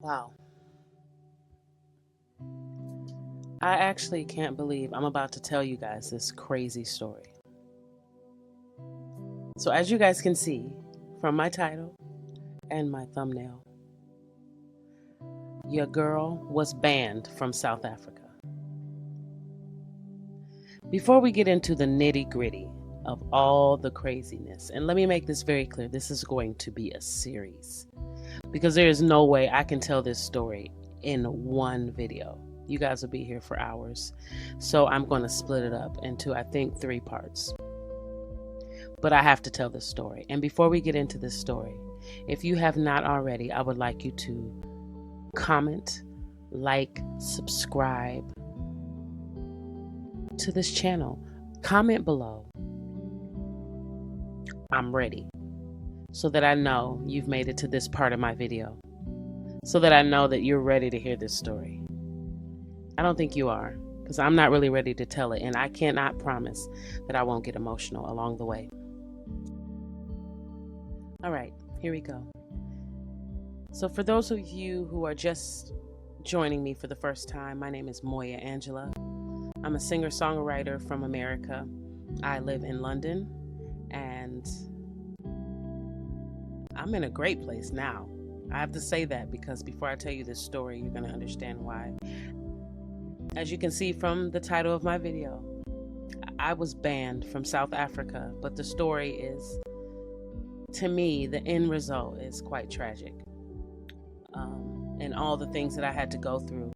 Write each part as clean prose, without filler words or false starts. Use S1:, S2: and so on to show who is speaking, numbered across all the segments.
S1: Wow. I actually can't believe I'm about to tell you guys this crazy story. So, as you guys can see from my title and my thumbnail, your girl was banned from South Africa. Before we get into the nitty gritty of all the craziness, and let me make this very clear, this is going to be a series because there is no way I can tell this story in one video. You guys will be here for hours. So I'm going to split it up into, I think, 3 parts. But I have to tell this story. And before we get into this story, if you have not already, I would like you to comment, like, subscribe to this channel. Comment below. I'm ready. So that I know you've made it to this part of my video. So that I know that you're ready to hear this story. I don't think you are, because I'm not really ready to tell it, and I cannot promise that I won't get emotional along the way. All right, here we go. So for those of you who are just joining me for the first time, my name is Moya Angela. I'm a singer-songwriter from America. I live in London, and I'm in a great place now. I have to say that because before I tell you this story, you're going to understand why. As you can see from the title of my video, I was banned from South Africa, but the story is, to me, the end result is quite tragic. And all the things that I had to go through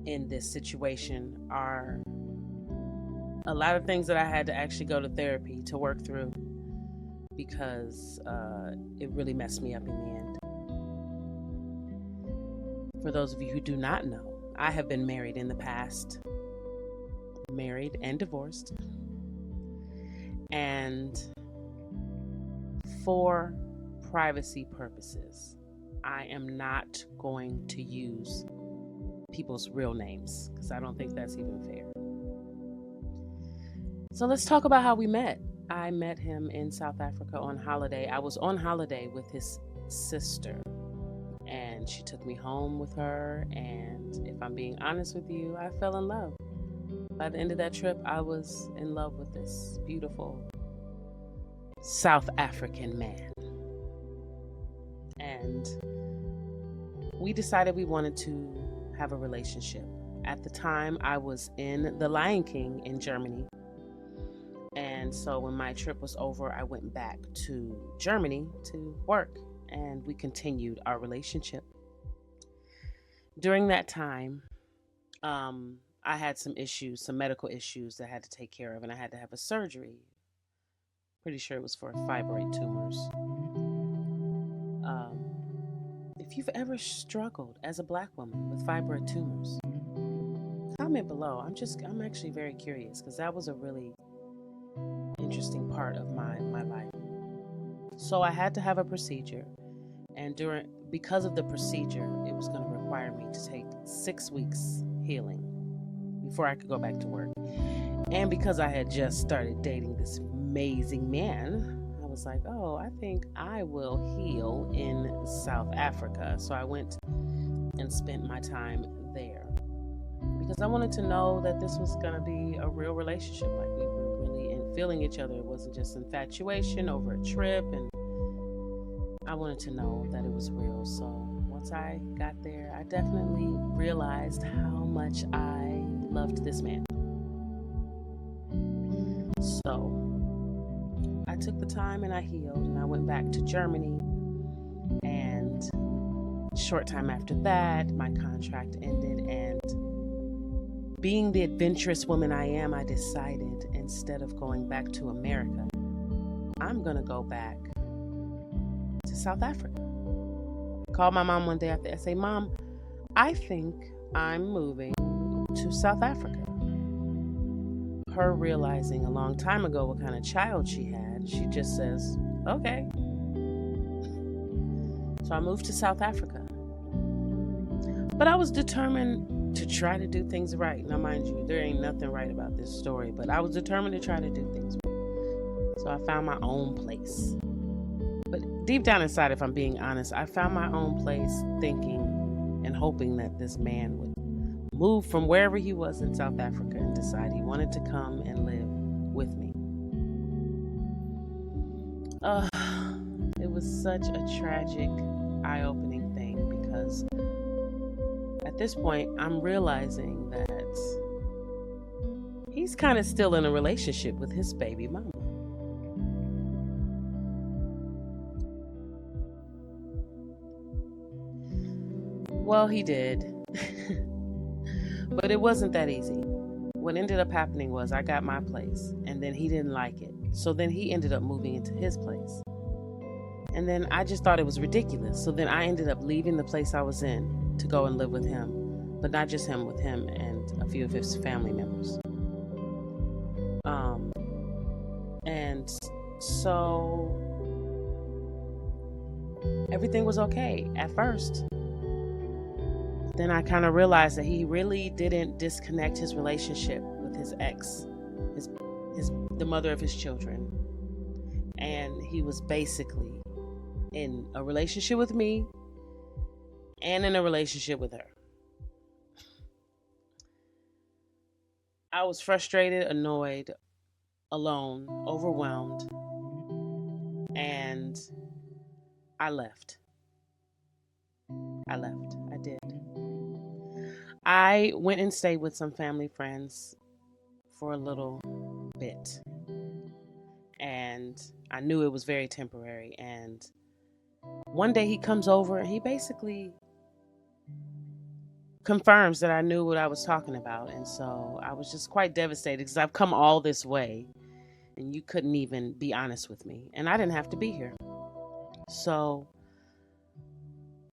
S1: in this situation are a lot of things that I had to actually go to therapy to work through because it really messed me up in the end. For those of you who do not know, I have been married in the past, married and divorced, and for privacy purposes, I am not going to use people's real names because I don't think that's even fair. So let's talk about how we met. I met him in South Africa on holiday. I was on holiday with his sister. And she took me home with her, and if I'm being honest with you, I fell in love. By the end of that trip, I was in love with this beautiful South African man. And we decided we wanted to have a relationship. At the time, I was in The Lion King in Germany. And so when my trip was over, I went back to Germany to work. And we continued our relationship. During that time, I had some issues, some medical issues that I had to take care of, and I had to have a surgery. Pretty sure it was for fibroid tumors. If you've ever struggled as a Black woman with fibroid tumors, comment below. I'm actually very curious because that was a really interesting part of my life. So I had to have a procedure, and because of the procedure, it was going to require me to take 6 weeks healing before I could go back to work. And because I had just started dating this amazing man, I was like, oh, I think I will heal in South Africa. So I went and spent my time there because I wanted to know that this was going to be a real relationship, like we were really feeling each other. It wasn't just infatuation over a trip, and I wanted to know that it was real. So once I got there, I definitely realized how much I loved this man. So I took the time and I healed, and I went back to Germany. And a short time after that, my contract ended, and being the adventurous woman I am, I decided instead of going back to America, I'm going to go back to South Africa. I called my mom one day after I say, Mom, I think I'm moving to South Africa. Her realizing a long time ago what kind of child she had, she just says, okay. So I moved to South Africa. But I was determined to try to do things right. Now, mind you, there ain't nothing right about this story, but I was determined to try to do things right. So I found my own place. But deep down inside, if I'm being honest, I found my own place thinking and hoping that this man would move from wherever he was in South Africa and decide he wanted to come and live with me. It was such a tragic, eye-opening thing because at this point, I'm realizing that he's kind of still in a relationship with his baby mama. Well, he did. But it wasn't that easy. What ended up happening was I got my place, and then he didn't like it. So then he ended up moving into his place. And then I just thought it was ridiculous. So then I ended up leaving the place I was in to go and live with him. But not just him, with him and a few of his family members. And so everything was okay at first. Then I kind of realized that he really didn't disconnect his relationship with his ex, the mother of his children. And he was basically in a relationship with me and in a relationship with her. I was frustrated, annoyed, alone, overwhelmed, and I left. I did. I went and stayed with some family friends for a little bit. And I knew it was very temporary. And one day he comes over and he basically confirms that I knew what I was talking about. And so I was just quite devastated because I've come all this way and you couldn't even be honest with me. And I didn't have to be here. So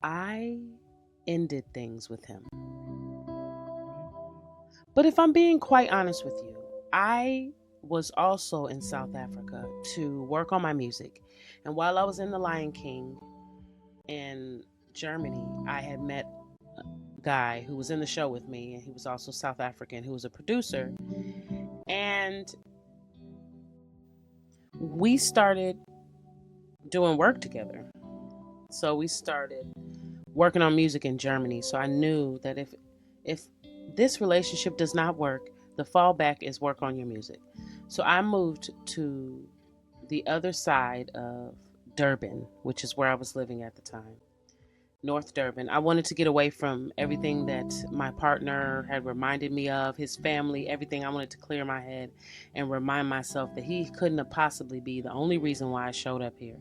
S1: I ended things with him. But if I'm being quite honest with you, I was also in South Africa to work on my music. And while I was in The Lion King in Germany, I had met a guy who was in the show with me, and he was also South African, who was a producer. And we started doing work together. So we started working on music in Germany. So I knew that if this relationship does not work, the fallback is work on your music. So I moved to the other side of Durban, which is where I was living at the time, North Durban. I wanted to get away from everything that my partner had reminded me of, his family, everything. I wanted to clear my head and remind myself that he couldn't have possibly be the only reason why I showed up here.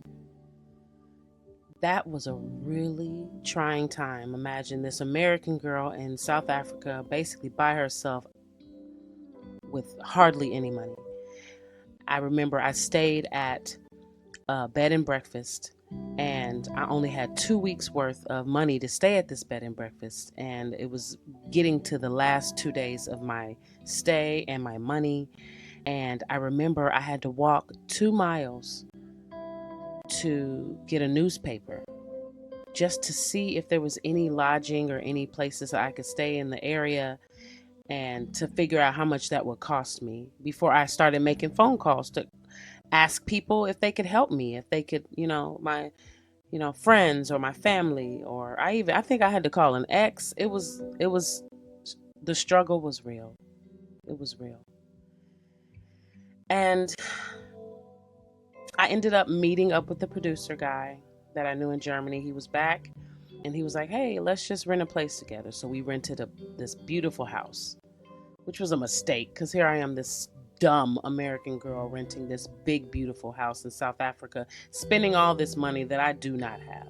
S1: That was a really trying time. Imagine this American girl in South Africa, basically by herself with hardly any money. I remember I stayed at a bed and breakfast, and I only had 2 weeks worth of money to stay at this bed and breakfast. And it was getting to the last 2 days of my stay and my money. And I remember I had to walk 2 miles to get a newspaper just to see if there was any lodging or any places I could stay in the area, and to figure out how much that would cost me before I started making phone calls to ask people if they could help me, if they could, my, friends or my family, or I think I had to call an ex. It was the struggle was real. It was real. And I ended up meeting up with the producer guy that I knew in Germany. He was back and he was like, hey, let's just rent a place together. So we rented this beautiful house, which was a mistake because here I am, this dumb American girl renting this big, beautiful house in South Africa, spending all this money that I do not have.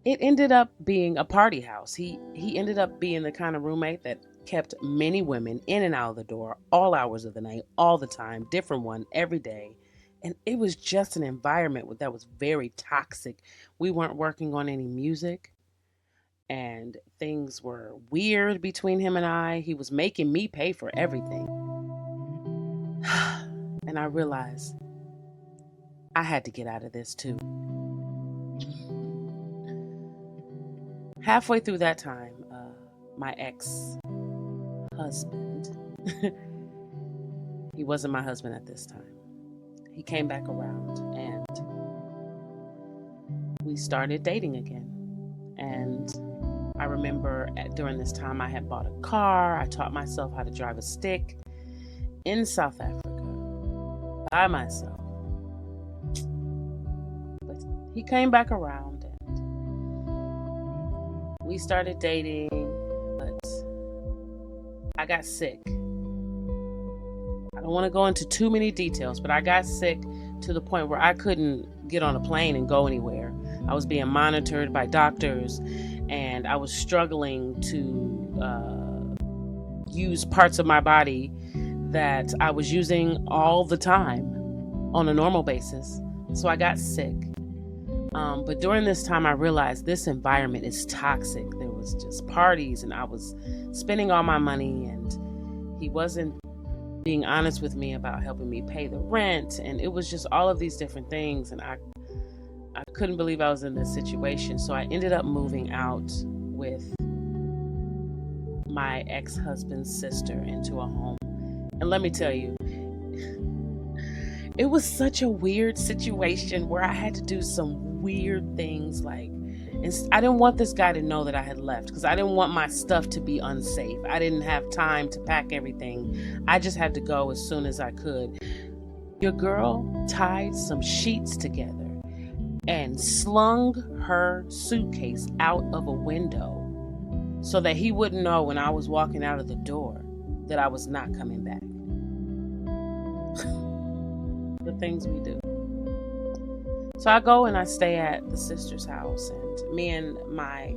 S1: It ended up being a party house. He ended up being the kind of roommate that kept many women in and out of the door, all hours of the night, all the time, different one every day. And it was just an environment that was very toxic. We weren't working on any music, and things were weird between him and I. He was making me pay for everything. And I realized I had to get out of this too. Halfway through that time, my ex-husband, he wasn't my husband at this time, he came back around, and we started dating again. And I remember during this time I had bought a car. I taught myself how to drive a stick in South Africa by myself. But he came back around and we started dating, but I got sick. I don't want to go into too many details, but I got sick to the point where I couldn't get on a plane and go anywhere. I was being monitored by doctors, and I was struggling to use parts of my body that I was using all the time on a normal basis. So I got sick. But during this time, I realized this environment is toxic. There was just parties, and I was spending all my money, and he wasn't being honest with me about helping me pay the rent. And it was just all of these different things. And I couldn't believe I was in this situation. So I ended up moving out with my ex-husband's sister into a home. And let me tell you, it was such a weird situation where I had to do some weird things. And I didn't want this guy to know that I had left because I didn't want my stuff to be unsafe. I didn't have time to pack everything. I just had to go as soon as I could. Your girl tied some sheets together and slung her suitcase out of a window so that he wouldn't know when I was walking out of the door that I was not coming back. The things we do. So I go and I stay at the sister's house, and me and my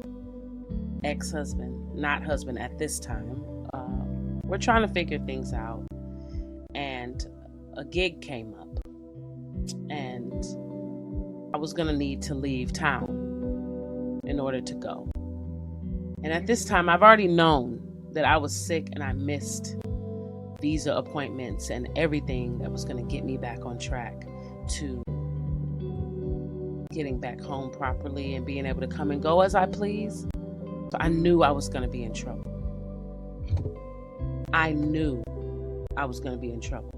S1: ex-husband, not husband at this time, we're trying to figure things out. And a gig came up, and I was going to need to leave town in order to go. And at this time, I've already known that I was sick and I missed visa appointments and everything that was going to get me back on track to getting back home properly and being able to come and go as I please. So I knew I was going to be in trouble. I knew I was going to be in trouble.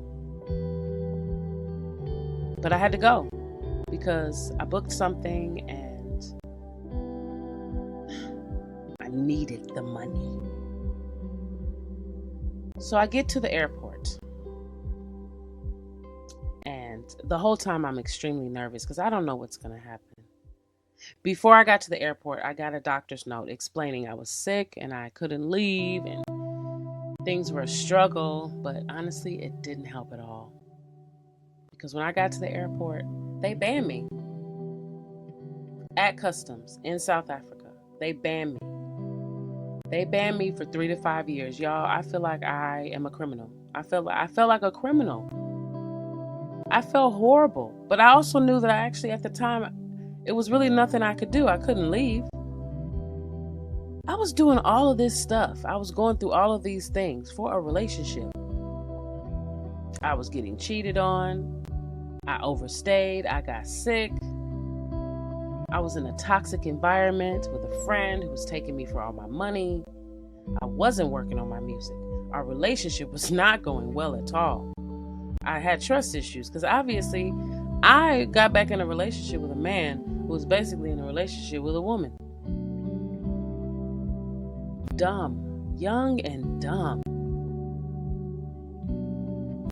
S1: But I had to go because I booked something and I needed the money. So I get to the airport, and the whole time I'm extremely nervous because I don't know what's going to happen. Before I got to the airport, I got a doctor's note explaining I was sick and I couldn't leave and things were a struggle, but honestly, it didn't help at all. Because when I got to the airport, they banned me. At customs in South Africa, they banned me. They banned me for 3 to 5 years. Y'all, I feel like I am a criminal. I felt like a criminal. I felt horrible. But I also knew that at the time, it was really nothing I could do. I couldn't leave. I was doing all of this stuff. I was going through all of these things for a relationship. I was getting cheated on. I overstayed. I got sick. I was in a toxic environment with a friend who was taking me for all my money. I wasn't working on my music. Our relationship was not going well at all. I had trust issues because obviously I got back in a relationship with a man who was basically in a relationship with a woman. Dumb. Young and dumb.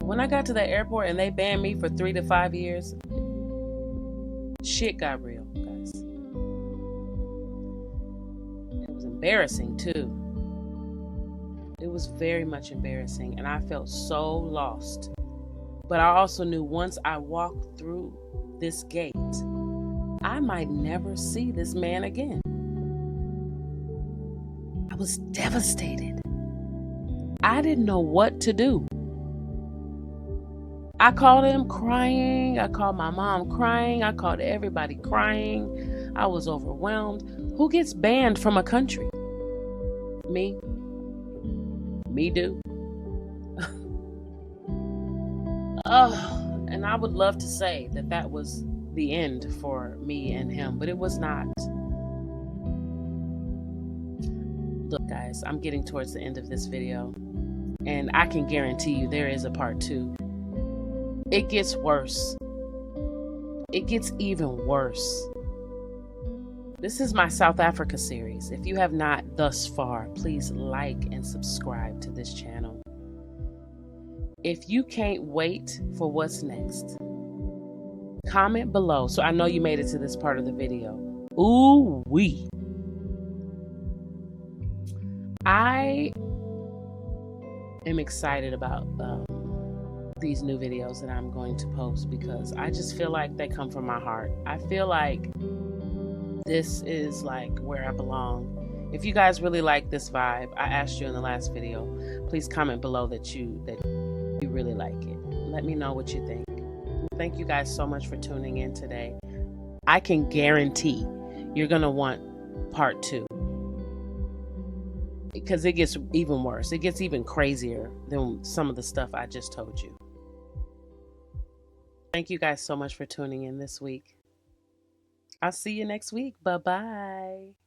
S1: When I got to the airport and they banned me for 3 to 5 years, shit got real, guys. It was embarrassing too. It was very much embarrassing, and I felt so lost. But I also knew once I walked through this gate, I might never see this man again. I was devastated. I didn't know what to do. I called him crying. I called my mom crying. I called everybody crying. I was overwhelmed. Who gets banned from a country? Me. Me do. And I would love to say that that was the end for me and him, but it was not. Look, guys, I'm getting towards the end of this video, and I can guarantee you there is a part 2. It gets worse. It gets even worse. This is my South Africa series. If you have not thus far, please like and subscribe to this channel. If you can't wait for what's next, comment below so I know you made it to this part of the video. Ooh wee. I am excited about these new videos that I'm going to post because I just feel like they come from my heart. I feel like this is like where I belong. If you guys really like this vibe, I asked you in the last video, please comment below that you really like it. Let me know what you think. Thank you guys so much for tuning in today. I can guarantee you're gonna want part 2 because it gets even worse. It gets even crazier than some of the stuff I just told you. Thank you guys so much for tuning in this week. I'll see you next week. Bye-bye.